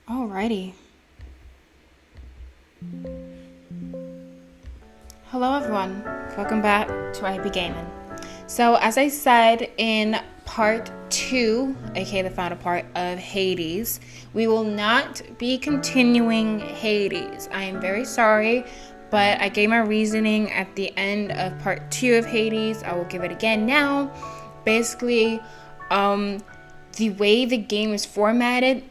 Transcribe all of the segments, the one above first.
Alrighty. Hello everyone. Welcome back to IP Gaming. So as I said in part 2, aka the final part of Hades, we will not be continuing Hades. I am very sorry, but I gave my reasoning at the end of part 2 of Hades. I will give it again now. Basically, the way the game is formatted,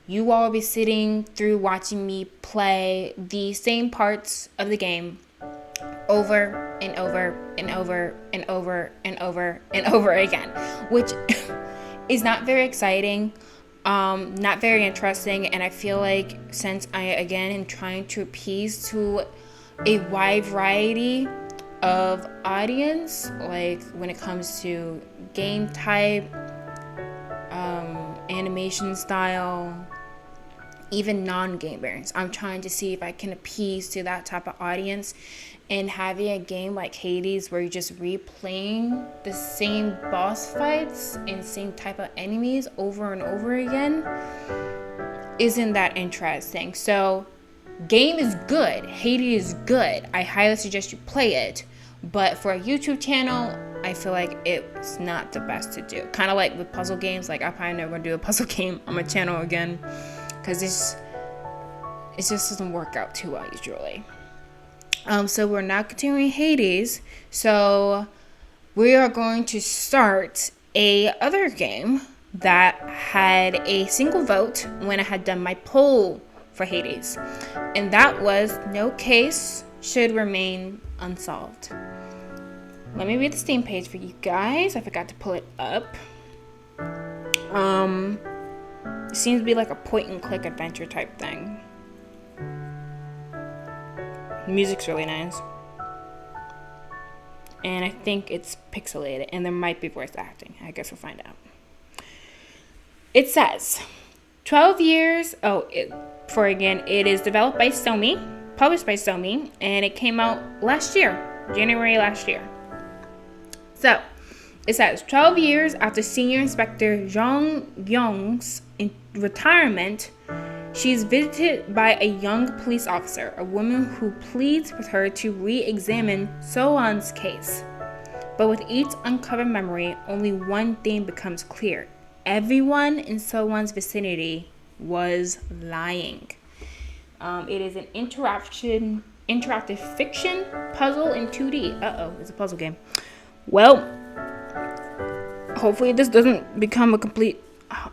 you all will be sitting through watching me play the same parts of the game over and over and over and over and over and over again, which is not very exciting, not very interesting. And I feel like since I again am trying to appease to a wide variety of audience, like when it comes to game type, animation style, even non-gamers, I'm trying to see if I can appease to that type of audience. And having a game like Hades where you're just replaying the same boss fights and same type of enemies over and over again isn't that interesting. So game is good, Hades is good, I highly suggest you play it, but for a YouTube channel I feel like it's not the best to do. Kind of like with puzzle games, like I probably never gonna do a puzzle game on my channel again because it just doesn't work out too well usually. So we're not continuing Hades. So we are going to start a other game that had a single vote when I had done my poll for Hades. And that was No Case Should Remain Unsolved. Let me read the Steam page for you guys. I forgot to pull it up. It seems to be like a point and click adventure type thing. The music's really nice. And I think it's pixelated, and there might be voice acting. I guess we'll find out. It says 12 years. It is developed by Sony, published by Sony, and it came out last year, January last year. So it says 12 years after Senior Inspector Zhang Yong's retirement, she is visited by a young police officer, a woman who pleads with her to re-examine So-won's case. But with each uncovered memory, only one thing becomes clear. Everyone in So-won's vicinity was lying. It is an interactive fiction puzzle in 2D. It's a puzzle game. Well, hopefully this doesn't become a complete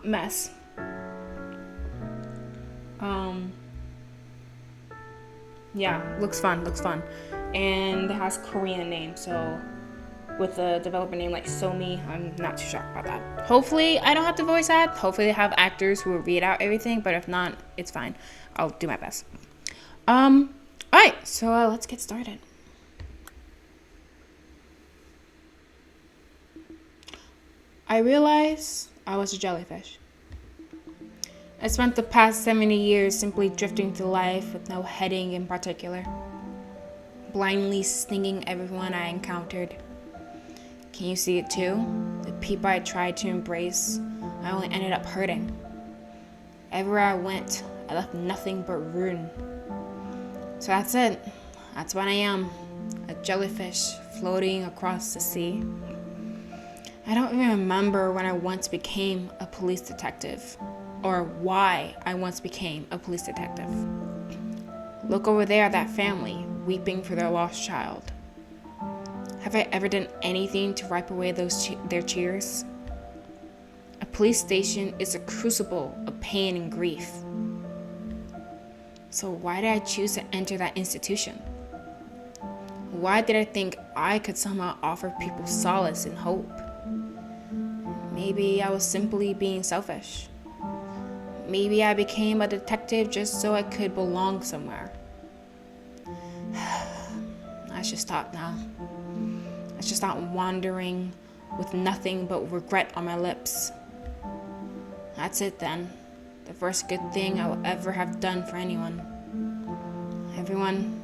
mess. Yeah, looks fun. And it has Korean name, so with a developer name like Sony, I'm not too shocked about that. Hopefully I don't have to voice act. Hopefully they have actors who will read out everything, but if not, it's fine. I'll do my best. Alright, so let's get started. I realized I was a jellyfish. I spent the past 70 years simply drifting through life with no heading in particular, blindly stinging everyone I encountered. Can you see it too? The people I tried to embrace, I only ended up hurting. Everywhere I went, I left nothing but ruin. So that's it. That's what I am, a jellyfish floating across the sea. I don't even remember when I once became a police detective, or why I once became a police detective. Look over there at that family, weeping for their lost child. Have I ever done anything to wipe away their tears? A police station is a crucible of pain and grief. So why did I choose to enter that institution? Why did I think I could somehow offer people solace and hope? Maybe I was simply being selfish. Maybe I became a detective just so I could belong somewhere. I should stop now. I should stop wandering with nothing but regret on my lips. That's it then. The first good thing I will ever have done for anyone. Everyone,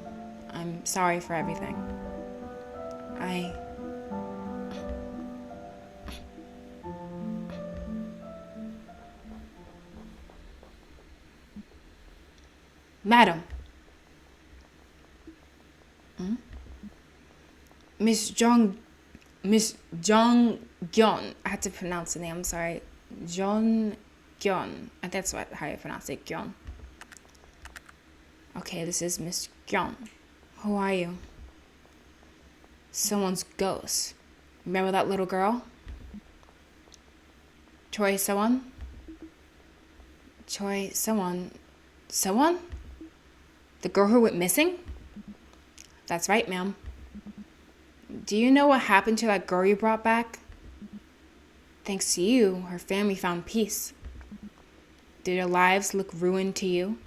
I'm sorry for everything. Madam. Miss Jong Gyeon. I had to pronounce the name. I'm sorry. Jong Gyeon. That's how you pronounce it. Gyeon. Okay, this is Miss Gyeon. Who are you? Someone's ghost. Remember that little girl? Choi someone? Choi someone? Someone? The girl who went missing? That's right, ma'am. Do you know what happened to that girl you brought back? Thanks to you, her family found peace. Did their lives look ruined to you?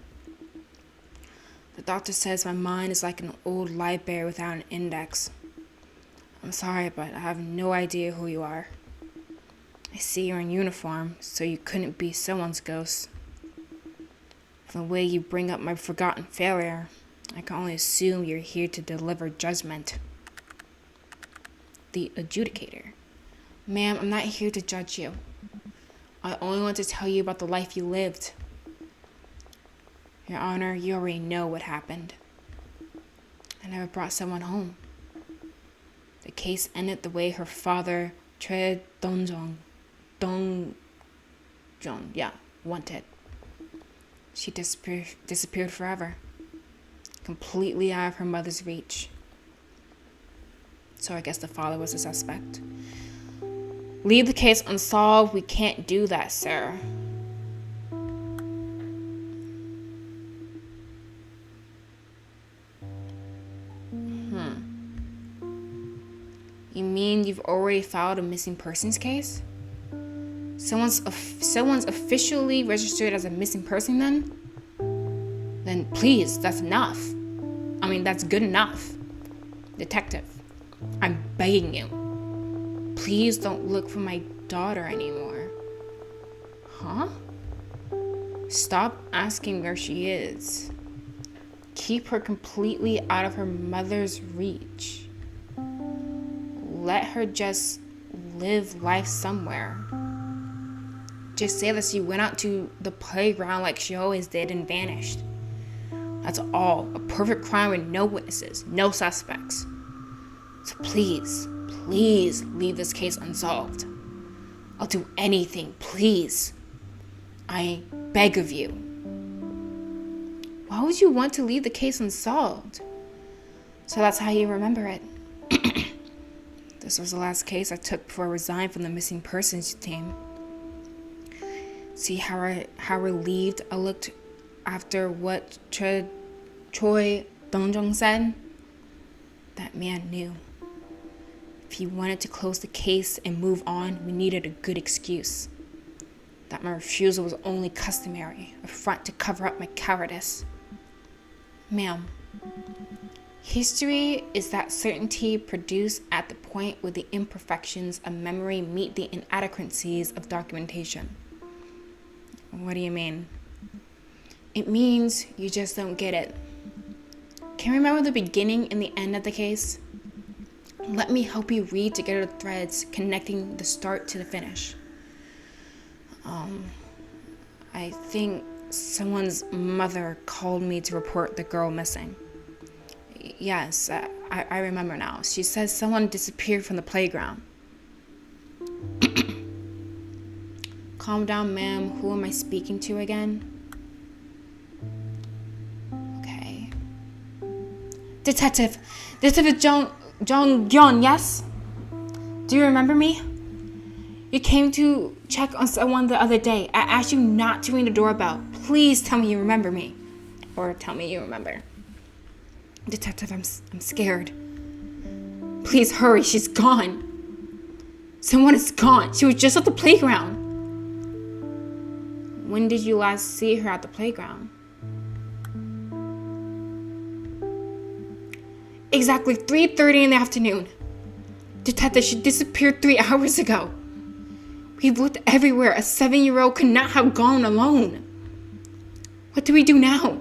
The doctor says my mind is like an old library without an index. I'm sorry, but I have no idea who you are. I see you're in uniform, so you couldn't be someone's ghost. From the way you bring up my forgotten failure, I can only assume you're here to deliver judgment. The adjudicator. Ma'am, I'm not here to judge you. I only want to tell you about the life you lived. Your Honor, you already know what happened. I never brought someone home. The case ended the way her father, Choi Dong-jong, wanted. She disappeared forever, completely out of her mother's reach. So I guess the father was a suspect. Leave the case unsolved. We can't do that, sir. You mean you've already filed a missing persons case? Someone's officially registered as a missing person then? Then please, that's enough. I mean, that's good enough. Detective, I'm begging you. Please don't look for my daughter anymore. Huh? Stop asking where she is. Keep her completely out of her mother's reach. Let her just live life somewhere. Just say that she went out to the playground like she always did and vanished. That's all. A perfect crime with no witnesses, no suspects. So please leave this case unsolved. I'll do anything, please. I beg of you. Why would you want to leave the case unsolved? So that's how you remember it. This was the last case I took before I resigned from the missing persons team. See how relieved I looked after what Choi Dong-jong said? That man knew. If he wanted to close the case and move on, we needed a good excuse. That my refusal was only customary, a front to cover up my cowardice. Ma'am, history is that certainty produced at the point where the imperfections of memory meet the inadequacies of documentation. What do you mean? It means you just don't get it. Can you remember the beginning and the end of the case? Let me help you read together the threads connecting the start to the finish. I think someone's mother called me to report the girl missing. Yes, I remember now. She says someone disappeared from the playground. Calm down, ma'am. Who am I speaking to again? Okay. Detective Jong-gyun, yes? Do you remember me? You came to check on someone the other day. I asked you not to ring the doorbell. Please tell me you remember me. Or tell me you remember. Detective, I'm scared. Please hurry, she's gone. Someone is gone. She was just at the playground. When did you last see her at the playground? Exactly 3:30 in the afternoon. Detective, she disappeared 3 hours ago. We've looked everywhere. A 7-year-old could not have gone alone. What do we do now?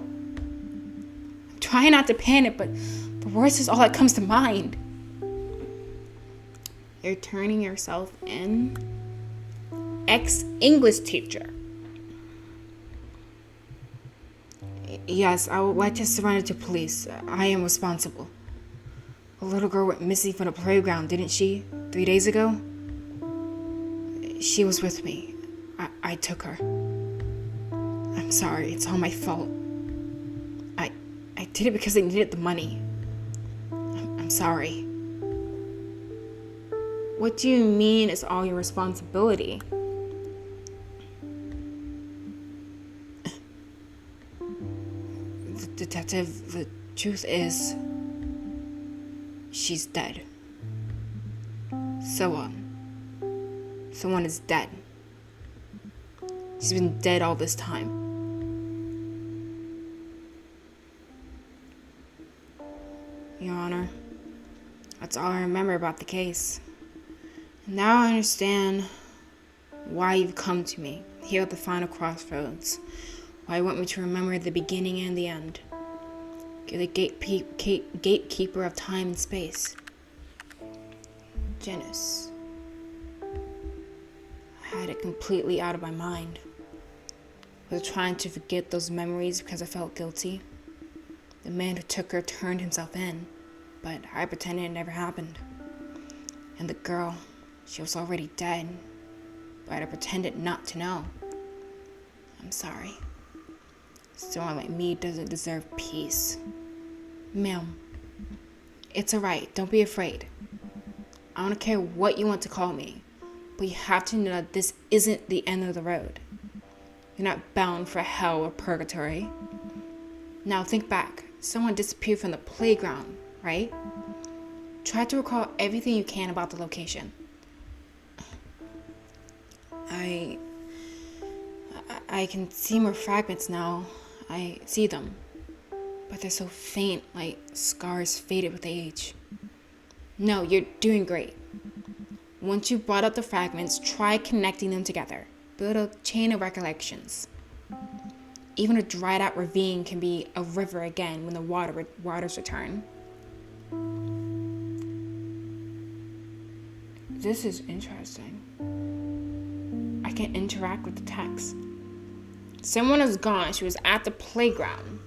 I'm trying not to panic, but the worst is all that comes to mind. You're turning yourself in? Ex-English teacher. Yes, I would like to surrender to police. I am responsible. A little girl went missing from the playground, didn't she? 3 days ago? She was with me. I took her. I'm sorry, it's all my fault. I did it because I needed the money. I'm sorry. What do you mean it's all your responsibility? Detective, the truth is, she's dead. Someone is dead. She's been dead all this time. Your Honor, that's all I remember about the case. Now I understand why you've come to me, here at the final crossroads. Why you want me to remember the beginning and the end. You're the gatekeeper of time and space. Janice. I had it completely out of my mind. I was trying to forget those memories because I felt guilty. The man who took her turned himself in, but I pretended it never happened. And the girl, she was already dead, but I pretended not to know. I'm sorry. Someone like me doesn't deserve peace. Ma'am, it's alright. Don't be afraid. I don't care what you want to call me, but you have to know that this isn't the end of the road. You're not bound for hell or purgatory. Now think back. Someone disappeared from the playground, right? Try to recall everything you can about the location. I can see more fragments now. I see them. But they're so faint, like scars faded with age. No, you're doing great. Once you brought up the fragments, try connecting them together. Build a chain of recollections. Even a dried out ravine can be a river again when the waters return. This is interesting. I can interact with the text. Someone is gone. She was at the playground.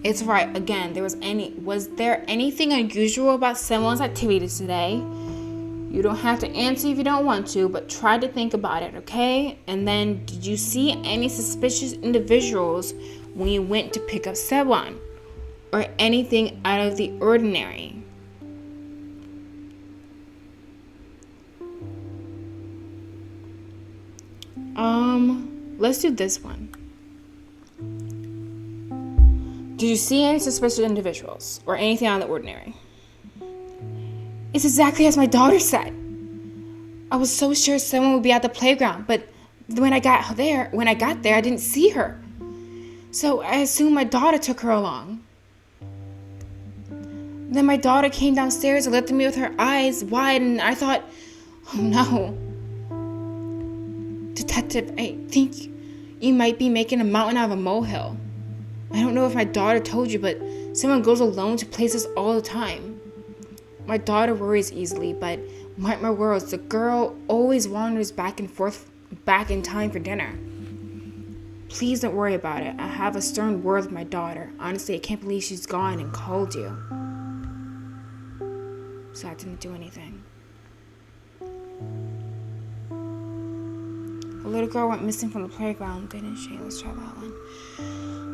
It's right. Again, was there anything unusual about someone's activities today? You don't have to answer if you don't want to, but try to think about it, okay? And then, did you see any suspicious individuals when you went to pick up Sewan? Or anything out of the ordinary? Let's do this one. Did you see any suspicious individuals or anything out of the ordinary? It's exactly as my daughter said. I was so sure someone would be at the playground, but when I got there, I didn't see her. So I assumed my daughter took her along. Then my daughter came downstairs and looked at me with her eyes wide, and I thought, oh no. Detective, I think you might be making a mountain out of a molehill. I don't know if my daughter told you, but someone goes alone to places all the time. My daughter worries easily, but mark my words, the girl always wanders back and forth, back in time for dinner. Please don't worry about it. I have a stern word with my daughter. Honestly, I can't believe she's gone and called you. So I didn't do anything. A little girl went missing from the playground, didn't she? Let's try that one.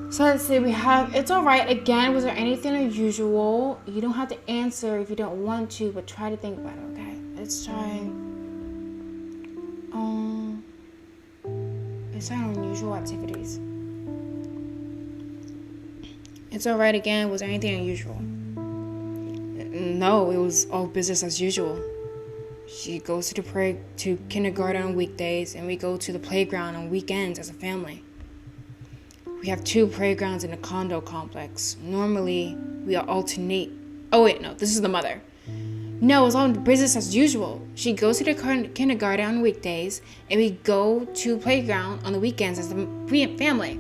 So let's see, it's alright. Again, was there anything unusual? You don't have to answer if you don't want to, but try to think about it, okay? Let's try, unusual activities. It's alright again, was there anything unusual? No, it was all business as usual. She goes to kindergarten on weekdays, and we go to the playground on weekends as a family. We have 2 playgrounds in a condo complex. Normally, we alternate. Oh wait, no, this is the mother. No, it's all business as usual. She goes to the kindergarten on weekdays, and we go to playground on the weekends as a family.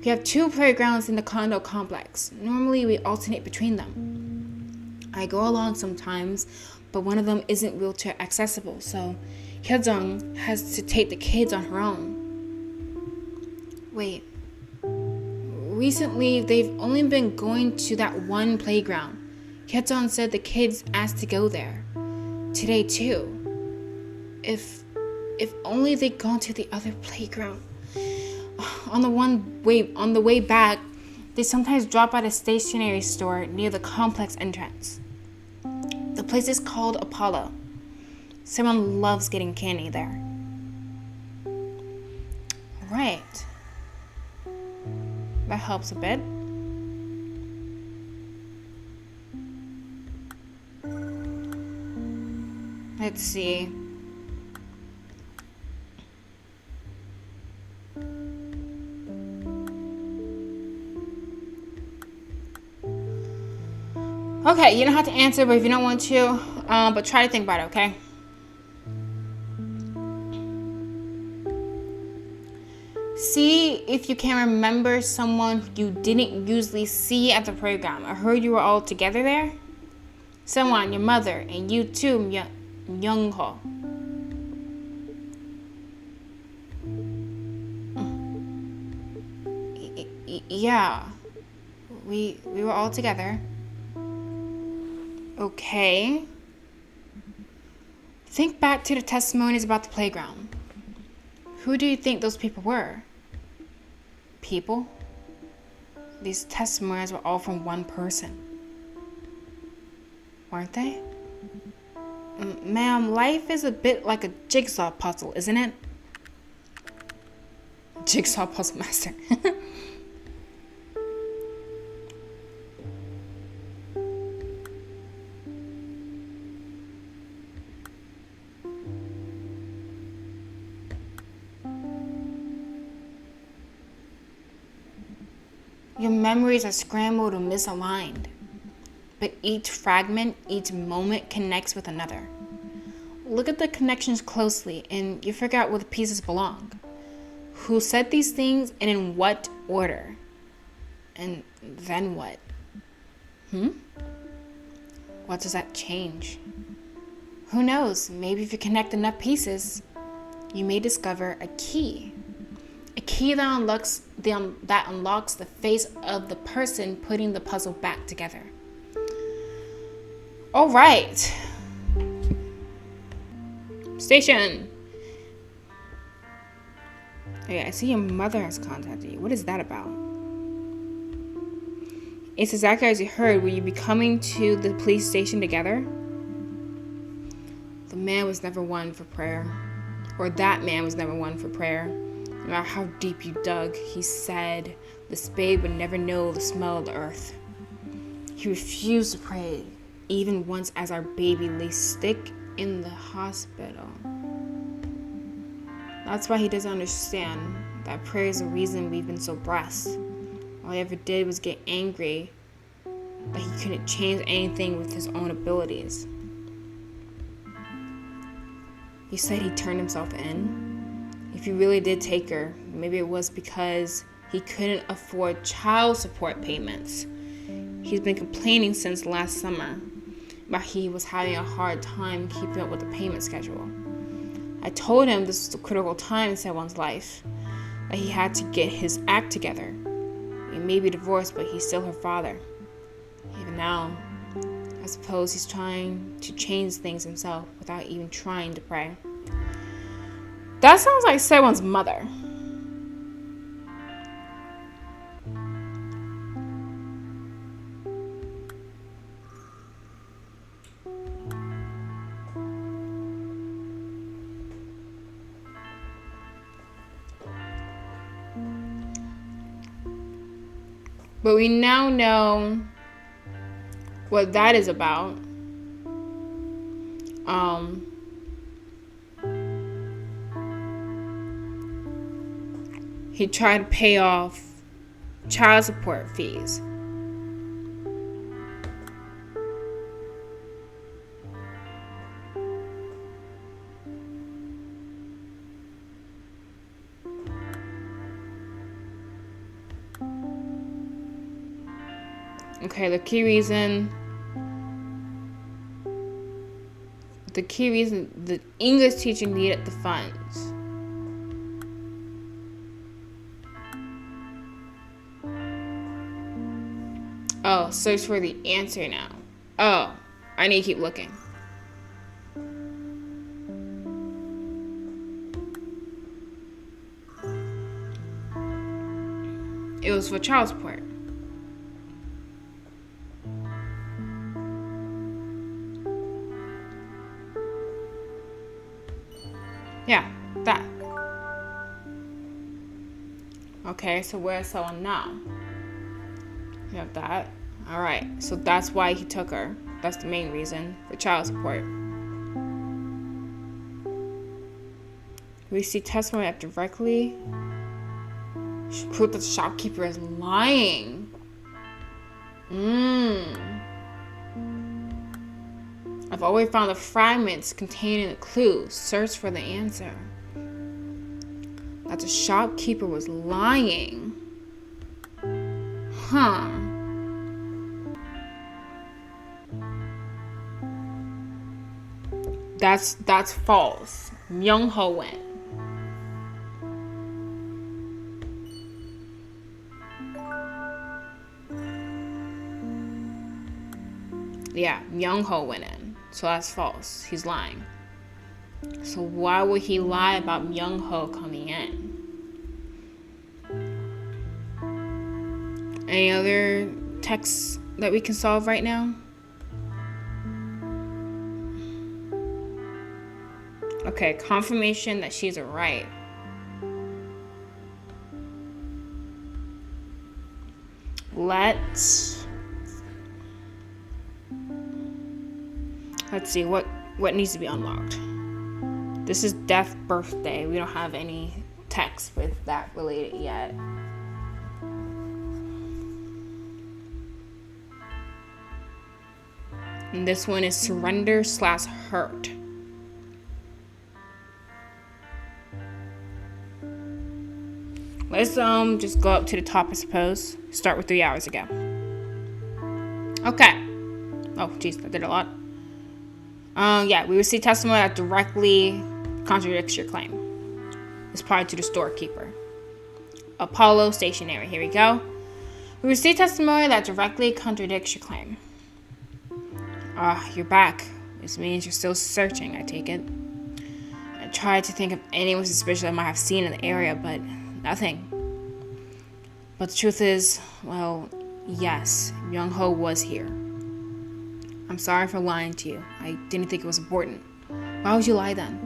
We have 2 playgrounds in the condo complex. Normally, we alternate between them. I go along sometimes, but one of them isn't wheelchair accessible, so Hyojung has to take the kids on her own. Wait, recently they've only been going to that one playground. Keton said the kids asked to go there. Today too. If only they'd gone to the other playground. On the way back, they sometimes drop at a stationery store near the complex entrance. The place is called Apollo. Someone loves getting candy there. Right. That helps a bit. Let's see. Okay, you don't have to answer, but if you don't want to, but try to think about it, okay? See if you can remember someone you didn't usually see at the program. I heard you were all together there. Someone, your mother, and you too, Young-ho. Yeah, we were all together. Okay. Think back to the testimonies about the playground. Who do you think those people were? People? These testimonies were all from one person. Weren't they? Ma'am, life is a bit like a jigsaw puzzle, isn't it? Jigsaw puzzle master. Your memories are scrambled or misaligned, but each fragment, each moment connects with another. Look at the connections closely and you figure out where the pieces belong. Who said these things and in what order? And then what? What does that change? Who knows? Maybe if you connect enough pieces, you may discover a key. A key that unlocks the face of the person putting the puzzle back together. All right. Station. Okay, I see your mother has contacted you. What is that about? It's exactly as you heard. Will you be coming to the police station together? The man was never one for prayer. Or that man was never one for prayer. No matter how deep you dug, he said the spade would never know the smell of the earth. He refused to pray, even once as our baby lay sick in the hospital. That's why he doesn't understand that prayer is the reason we've been so blessed. All he ever did was get angry that he couldn't change anything with his own abilities. He said he turned himself in. If he really did take her, maybe it was because he couldn't afford child support payments. He's been complaining since last summer about he was having a hard time keeping up with the payment schedule. I told him this was a critical time in someone's life, that he had to get his act together. He may be divorced, but he's still her father. Even now, I suppose he's trying to change things himself without even trying to pray. That sounds like someone's mother. But we now know what that is about. He tried to pay off child support fees. Okay, the key reason the English teacher needed the funds. Oh, search for the answer now. Oh, I need to keep looking. It was for child support. Yeah, that. Okay, so where's someone now? We have that. Alright, so that's why he took her. That's the main reason, for child support. We see testimony that directly prove that the shopkeeper is lying. I've always found the fragments containing the clue. Search for the answer. That the shopkeeper was lying. Huh. That's false. Myung-ho went. Yeah, Myung-ho went in. So that's false. He's lying. So why would he lie about Myung-ho coming in? Any other texts that we can solve right now? Okay, confirmation that she's right. Let's see what needs to be unlocked. This is death birthday. We don't have any text with that related yet. And this one is surrender/hurt. Let's just go up to the top, I suppose. Start with 3 hours ago. Okay. Oh, jeez, I did a lot. Yeah, we received testimony that directly contradicts your claim. It's probably to the storekeeper. Apollo Stationery. Here we go. We received testimony that directly contradicts your claim. You're back. This means you're still searching, I take it. I tried to think of anyone suspicious I might have seen in the area, but nothing. But the truth is, well, yes, Myung-ho was here. I'm sorry for lying to you. I didn't think it was important. Why would you lie then?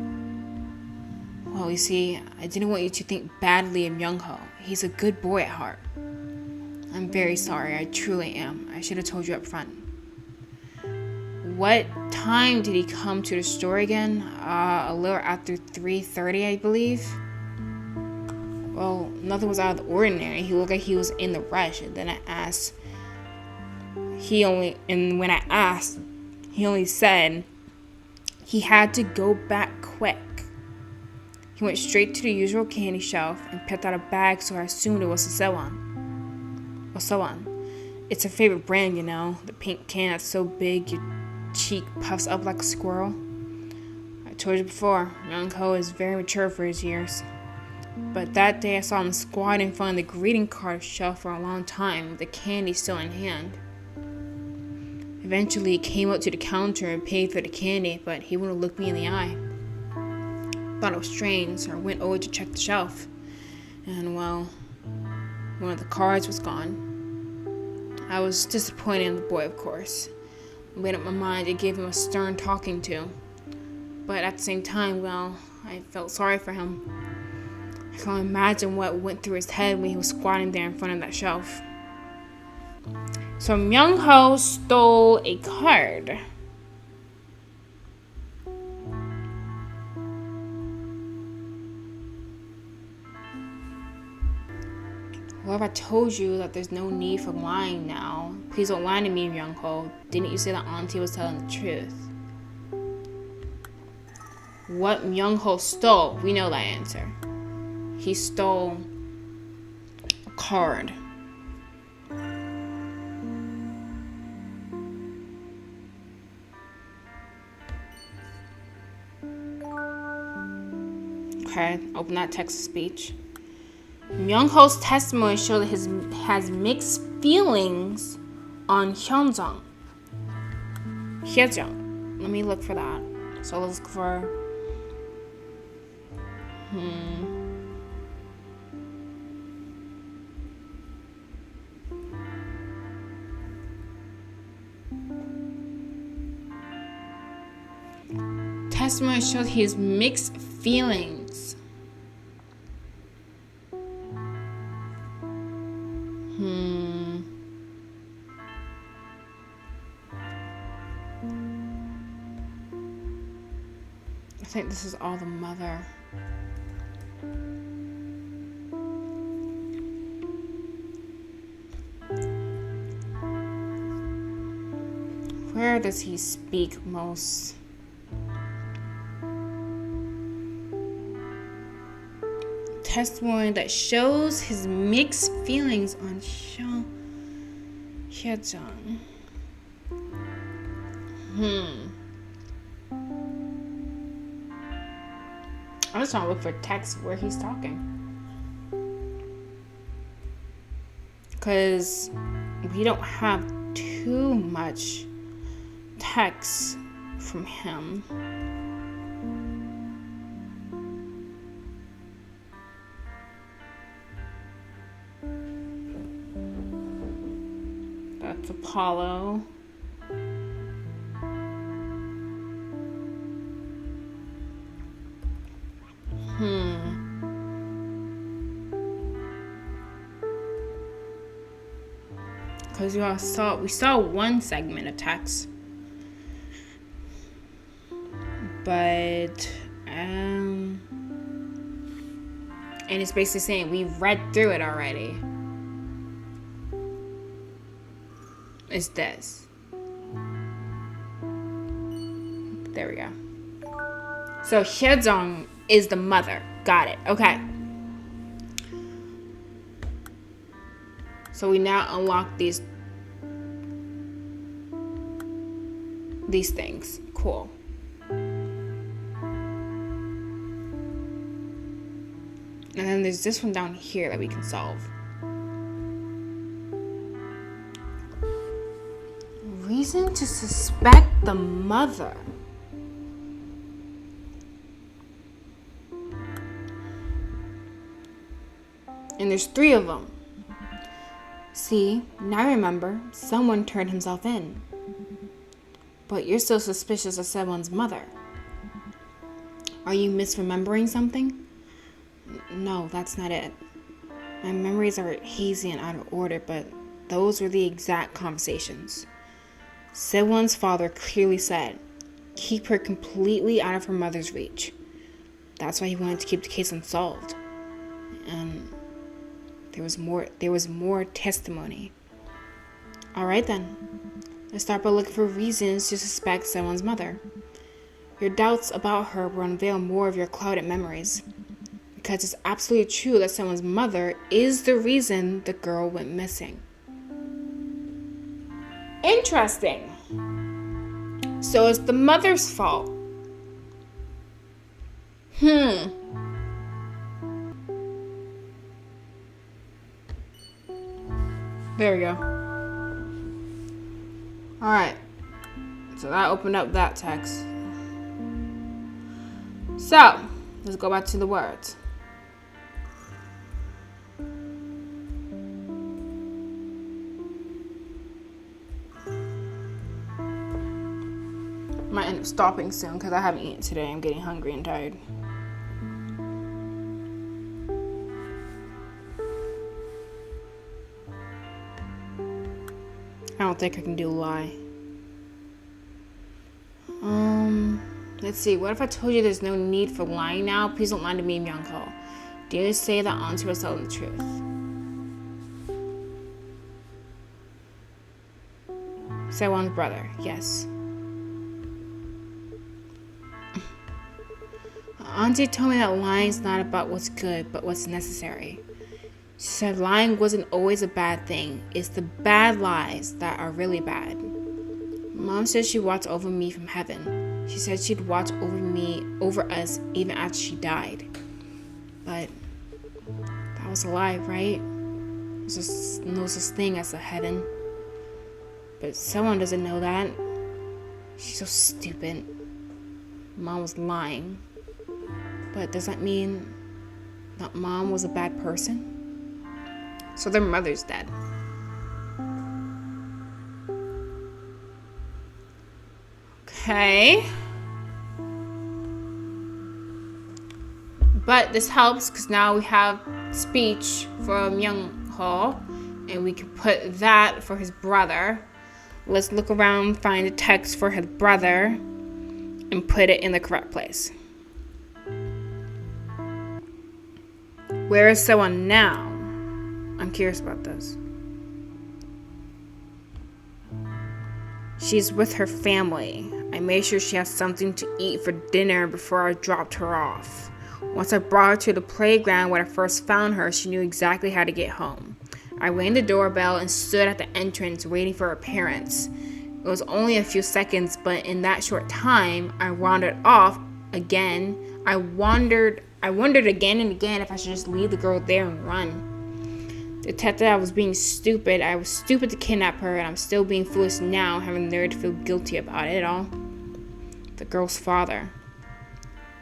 Well, you see, I didn't want you to think badly of Myung-ho. He's a good boy at heart. I'm very sorry. I truly am. I should have told you up front. What time did he come to the store again? A little after 3:30, I believe. Well, nothing was out of the ordinary. He looked like he was in the rush. And then I asked. When I asked, he only said he had to go back quick. He went straight to the usual candy shelf and picked out a bag, so I assumed it was a Soan. It's her favorite brand, you know, the pink can that's so big your cheek puffs up like a squirrel. I told you before, Myung-ho is very mature for his years. But that day I saw him squatting in front of the greeting card shelf for a long time, with the candy still in hand. Eventually, he came up to the counter and paid for the candy, but he wouldn't look me in the eye. Thought it was strange, so I went over to check the shelf. And, well, one of the cards was gone. I was disappointed in the boy, of course. I made up my mind to give him a stern talking to. But at the same time, well, I felt sorry for him. I can only imagine what went through his head when he was squatting there in front of that shelf. So Myung-ho stole a card. What if I told you that there's no need for lying now? Please don't lie to me, Myung-ho. Didn't you say that auntie was telling the truth? What Myung-ho stole, we know that answer. He stole a card. Okay, open that text-to-speech. Myung-ho's testimony showed that he has mixed feelings on Hyunjung. Hyejung. Let me look for that. So let's look for testimony showed his mixed feelings. I think this is all the mother. Where does he speak most? Testimony that shows his mixed feelings on Hyejung. I'm just trying to look for text where he's talking, because we don't have too much text from him. That's Apollo. Because we saw one segment of text, but and it's basically saying we've read through it already. It's this. There we go. So Hyejung is the mother. Got it. Okay. So we now unlock these things. Cool. And then there's this one down here that we can solve. Reason to suspect the mother. And there's 3 of them. See, now remember, someone turned himself in. But you're still suspicious of someone's mother. Are you misremembering something? No, that's not it. My memories are hazy and out of order, but those were the exact conversations. Sewon's father clearly said, keep her completely out of her mother's reach. That's why he wanted to keep the case unsolved. And there was more testimony. All right then. Let's start by looking for reasons to suspect Sewon's mother. Your doubts about her will unveil more of your clouded memories. Because it's absolutely true that Sewon's mother is the reason the girl went missing. Interesting. So it's the mother's fault. There we go. Alright. So that opened up that text. So, let's go back to the words. Might end up stopping soon because I haven't eaten today. I'm getting hungry and tired. I don't think I can do lie. Let's see. What if I told you there's no need for lying now? Please don't lie to me, Myung-ko. Do you say that Auntie was telling the truth? Sewon's brother. Yes. Auntie told me that lying's not about what's good, but what's necessary. She said lying wasn't always a bad thing. It's the bad lies that are really bad. Mom said she watched over me from heaven. She said she'd watch over us even after she died. But that was a lie, right? There's no such thing as a heaven. But someone doesn't know that. She's so stupid. Mom was lying. But does that mean that Mom was a bad person? So their mother's dead. Okay. But this helps because now we have speech from Young Ho, and we can put that for his brother. Let's look around, find a text for his brother, and put it in the correct place. Where is someone now? I'm curious about this. She's with her family. I made sure she has something to eat for dinner before I dropped her off. Once I brought her to the playground when I first found her, she knew exactly how to get home. I rang the doorbell and stood at the entrance waiting for her parents. It was only a few seconds, but in that short time, I wandered off again. I wondered again and again if I should just leave the girl there and run. Detective, I was being stupid. I was stupid to kidnap her, and I'm still being foolish now, having the nerve to feel guilty about it all. The girl's father.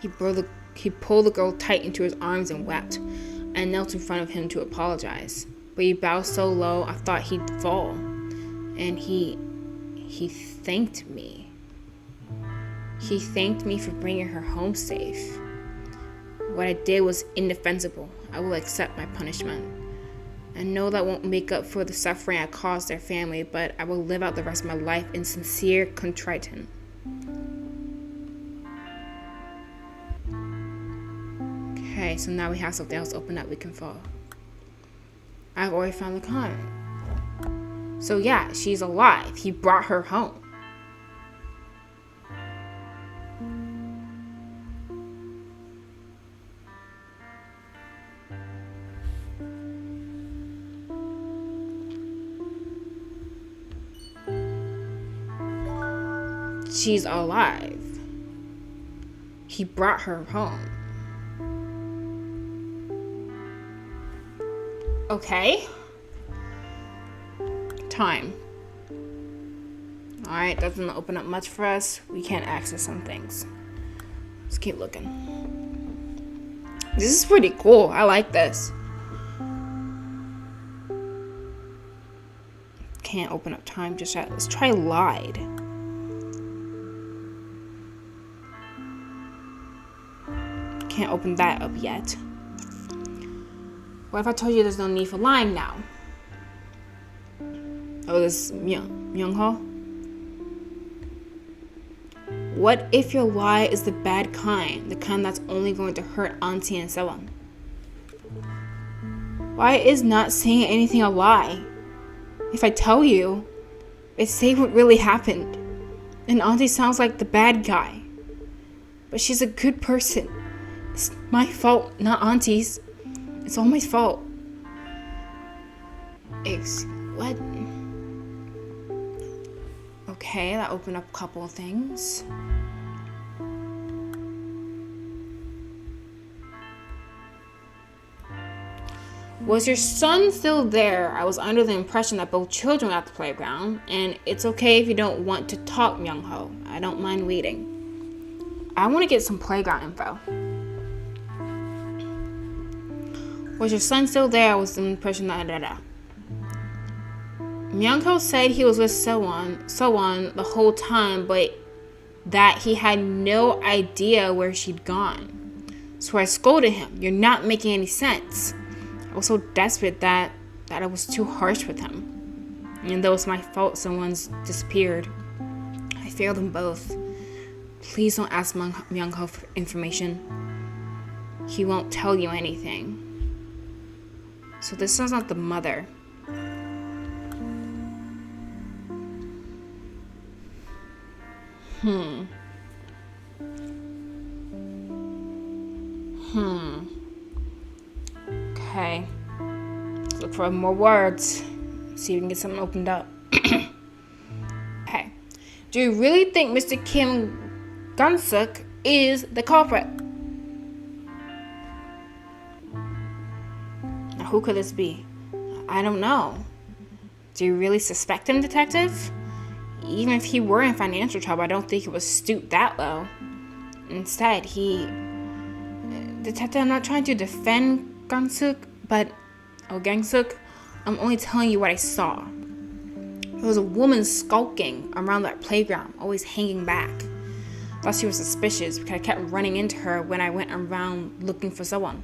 He pulled the girl tight into his arms and wept. I knelt in front of him to apologize. But he bowed so low, I thought he'd fall. And he thanked me. He thanked me for bringing her home safe. What I did was indefensible. I will accept my punishment. I know that won't make up for the suffering I caused their family, but I will live out the rest of my life in sincere contrition. Okay, so now we have something else open that we can follow. I've already found the comment. So yeah, she's alive. He brought her home. She's alive. He brought her home. Okay. Time. Alright, doesn't open up much for us. We can't access some things. Let's keep looking. This is pretty cool. I like this. Can't open up time just yet. Let's try lied. Can't open that up yet. What if I told you there's no need for lying now? Oh, this Young Ho? What if your lie is the bad kind? The kind that's only going to hurt Auntie and so on? Why is not saying anything a lie? If I tell you, it's say what really happened. And Auntie sounds like the bad guy. But she's a good person. It's my fault, not Auntie's. It's all my fault. What? Okay, that opened up a couple of things. Was your son still there? I was under the impression that both children were at the playground, and it's okay if you don't want to talk, Young Ho. I don't mind waiting. I want to get some playground info. Was your son still there? I was under the impression that Young Ho said he was with so on the whole time, but that he had no idea where she'd gone. So I scolded him. You're not making any sense. I was so desperate that I was too harsh with him. And though it's my fault someone's disappeared, I failed them both. Please don't ask Young Ho for information. He won't tell you anything. So this is not the mother. Okay. Let's look for more words. See if we can get something opened up. Okay. Do you really think Mr. Kim Gunsuk is the culprit? Now, who could this be? I don't know. Do you really suspect him, detective? even if he were in financial trouble, I don't think he would stoop that low. Instead, Detective, I'm not trying to defend Gangsuk. I'm only telling you what I saw. There was a woman skulking around that playground, always hanging back. Thought she was suspicious because I kept running into her when I went around looking for someone.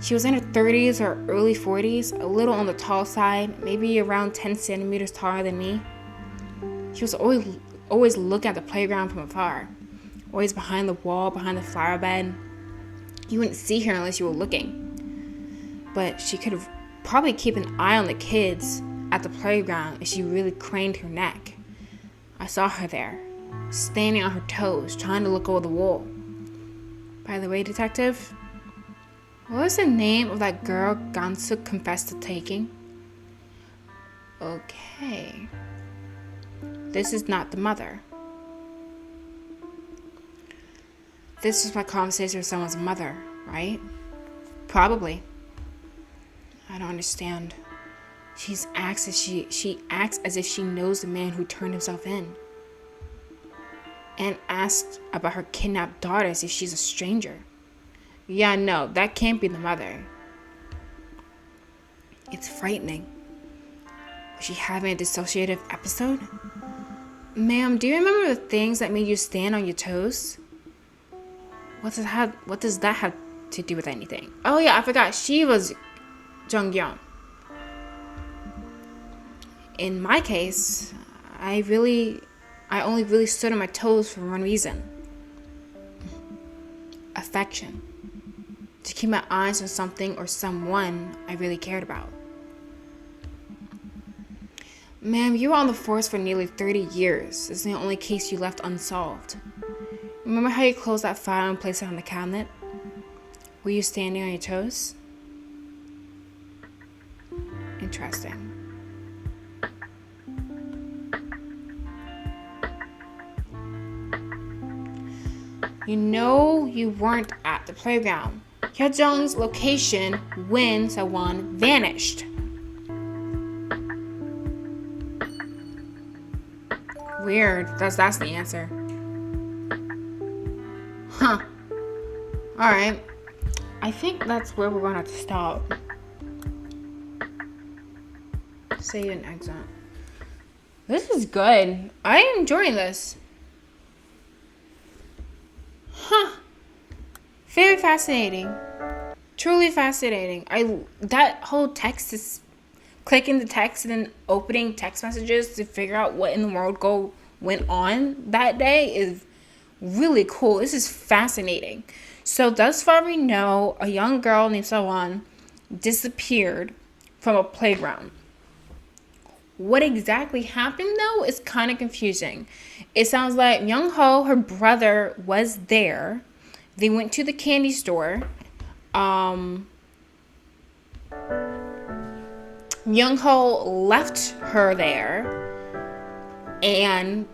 She was in her 30s or early 40s, a little on the tall side, maybe around 10 centimeters taller than me. She was always looking at the playground from afar, always behind the wall, behind the flower bed. You wouldn't see her unless you were looking. But she could have probably kept an eye on the kids at the playground if she really craned her neck. I saw her there, standing on her toes, trying to look over the wall. By the way, Detective, what was the name of that girl Gansuk confessed to taking? Okay. This is not the mother. This was my conversation with someone's mother, right? Probably. I don't understand. She acts as if she knows the man who turned himself in. And asked about her kidnapped daughter as if she's a stranger. Yeah, no, that can't be the mother. It's frightening. Was she having a dissociative episode? Ma'am, do you remember the things that made you stand on your toes? What does that have to do with anything? Oh yeah, I forgot. She was Jung-yeon. In my case, I only really stood on my toes for one reason. Affection. To keep my eyes on something or someone I really cared about. Ma'am, you were on the force for nearly 30 years. This is the only case you left unsolved. Remember how you closed that file and placed it on the cabinet? Were you standing on your toes? Interesting. You know you weren't at the playground. Hyejung's location when Sewon vanished. Weird. That's the answer. Huh. Alright. I think that's where we're gonna have to stop. Save and exit. This is good. I am enjoying this. Huh. Very fascinating. Truly fascinating. That whole text is clicking the text and then opening text messages to figure out what in the world went on that day is really cool. This is fascinating. So thus far we know a young girl named Sewon disappeared from a playground. What exactly happened though is kind of confusing. It sounds like Myung-ho, her brother, was there. They went to the candy store. Myung-ho left her there and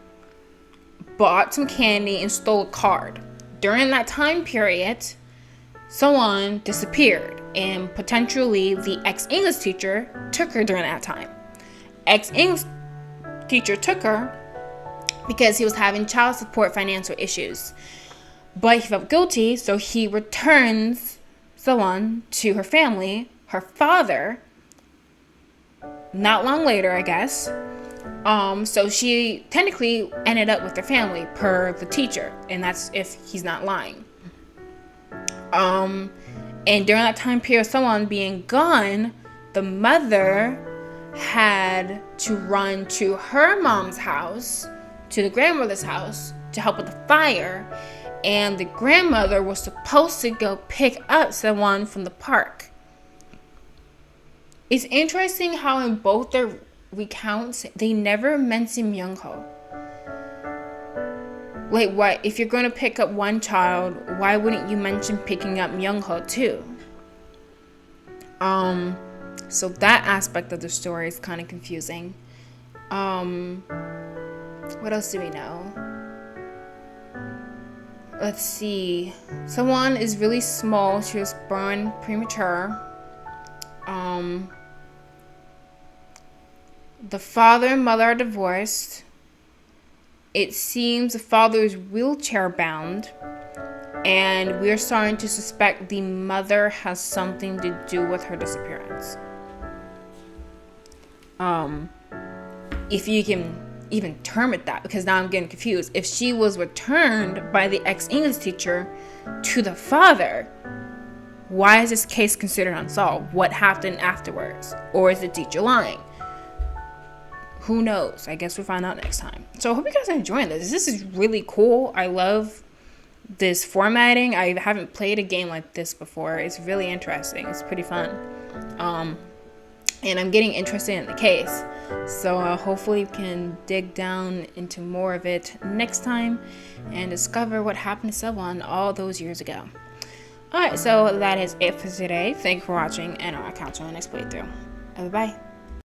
bought some candy and stole a card. During that time period, Sewon disappeared, and potentially the ex-English teacher took her during that time. Ex-English teacher took her because he was having child support financial issues. But he felt guilty, so he returns Sewon to her family, her father, not long later, I guess. So she technically ended up with their family per the teacher, and that's if he's not lying. And during that time period, Sewon being gone, the mother had to run to her mom's house, to the grandmother's house, to help with the fire. And the grandmother was supposed to go pick up Sewon from the park. It's interesting how in both their recounts, they never mention Myung-ho. Like, what? If you're going to pick up one child, why wouldn't you mention picking up Myung-ho too? So that aspect of the story is kind of confusing. What else do we know? Let's see. Sewon is really small. She was born premature. The father and mother are divorced. it seems the father is wheelchair bound, and we're starting to suspect the mother has something to do with her disappearance. If you can even term it that, because now I'm getting confused. If she was returned by the ex-English teacher to the father, why is this case considered unsolved? What happened afterwards? Or is the teacher lying? Who knows? I guess we'll find out next time. So I hope you guys are enjoying this. This is really cool. I love this formatting. I haven't played a game like this before. It's really interesting. It's pretty fun. And I'm getting interested in the case. So hopefully we can dig down into more of it next time and discover what happened to someone all those years ago. Alright, so that is it for today. Thank you for watching, and I'll catch you on the next playthrough. Bye-bye.